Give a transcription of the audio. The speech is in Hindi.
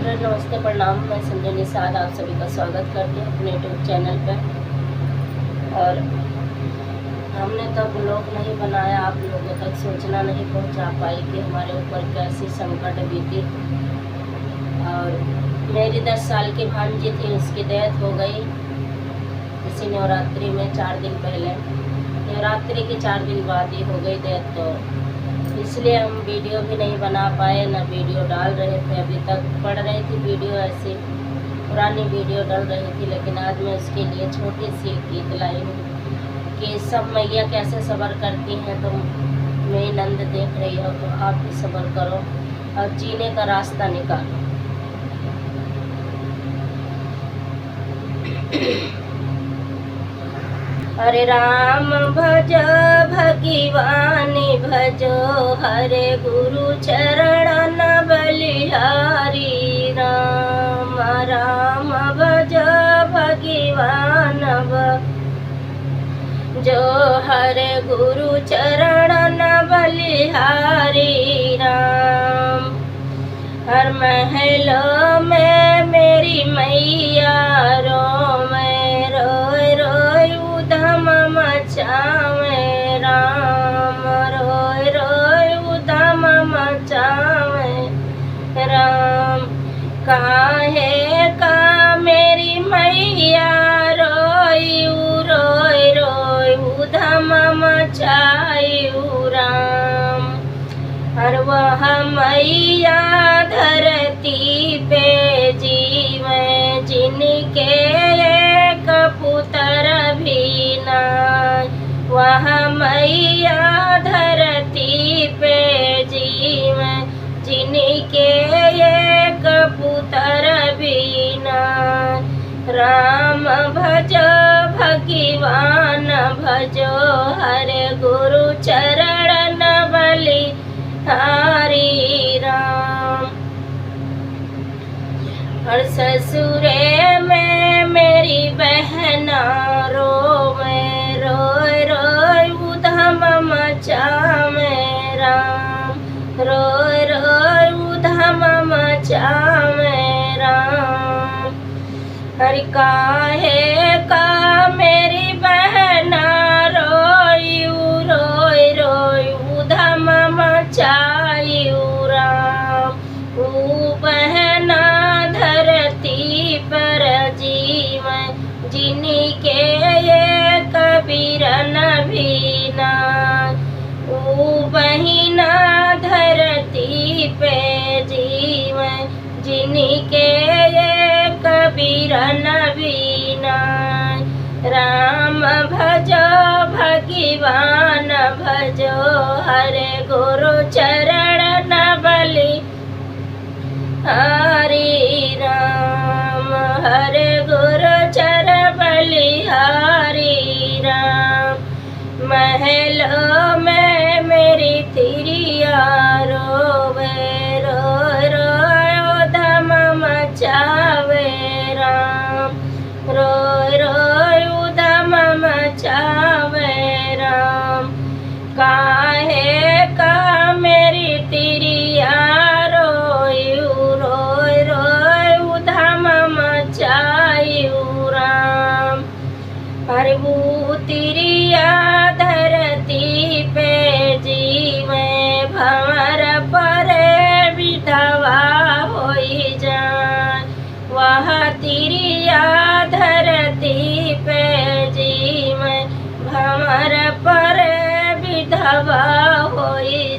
फ्रेंड नमस्ते प्रणाम। मैं संजय निषाद आप सभी का स्वागत करती हूँ अपने यूट्यूब चैनल पर। और हमने तो ब्लॉग नहीं बनाया, आप लोगों तक सूचना नहीं पहुँचा पाई कि हमारे ऊपर कैसी संकट बीती। और मेरी 10 साल की भांजी थी, उसकी डेथ हो गई इसी नवरात्रि में 4 दिन पहले। नवरात्रि के 4 दिन बाद ही हो गई डेथ, तो इसलिए हम वीडियो भी नहीं बना पाए, ना वीडियो डाल रहे थे। अभी तक पड़ रही थी वीडियो, ऐसी पुरानी वीडियो डल रही थी, लेकिन आज मैं उसके लिए छोटी सी गीत लाई हूँ कि सब मैया कैसे सब्र करती हैं। तो मेरी नंद देख रही हो तो आप भी सब्र करो और जीने का रास्ता निकालो। हरे राम भजो भगवानी भजो, हरे गुरु चरण बलिहारी। राम राम भजो भगवान जो, हरे गुरु चरण बलिहारी। राम हर महलों में मेरी मैया रो, मैं रोय रोय उधम मचावे। राम रोय रोय उधम मचावे। राम काहे का मेरी मैया रोई रोय रोय उधम मचायू। राम हर वह मैया धरती पे जीवे, जिनके एक पुत्र भी नाय। वह मैया धरती पे जीवे, जिनके एक पुत्र भी नाय। राम भजो भगवान भजो, हरे गुरु चरण बलि हरि। राम और ससुरे में मेरी बहना रोवे, रोय रोय उधम मचावे। राम रोय रोय उधम मचावे। राम हरि काहे का मेरी बहना रोई रोय रोय उधम मचायू। राम ऊ बहना धरती पर जीवे, जिनके ये कबीरन भी नाय। ऊ बहिना धरती पे जीवे, जिनके ये कबीरन भी नाय। राम भजो भगवान भजो, हरे गुरु चरण बलि हरि। राम हरे गुरु चरण बलि हरि। राम महलों में मेरी तिरिया रोवे, रोय रोय उधम मचावे। राम रोय रोय उधम मचावे। राम काहे का मेरी तिरिया रोयू रोय रोय उधम मचायू। राम हरे वो तिरिया धरती पे जीवे, भंवर पर विधवा होई जाए। वह तिरिया धरती पे जीवे, भंवर पर विधवा होई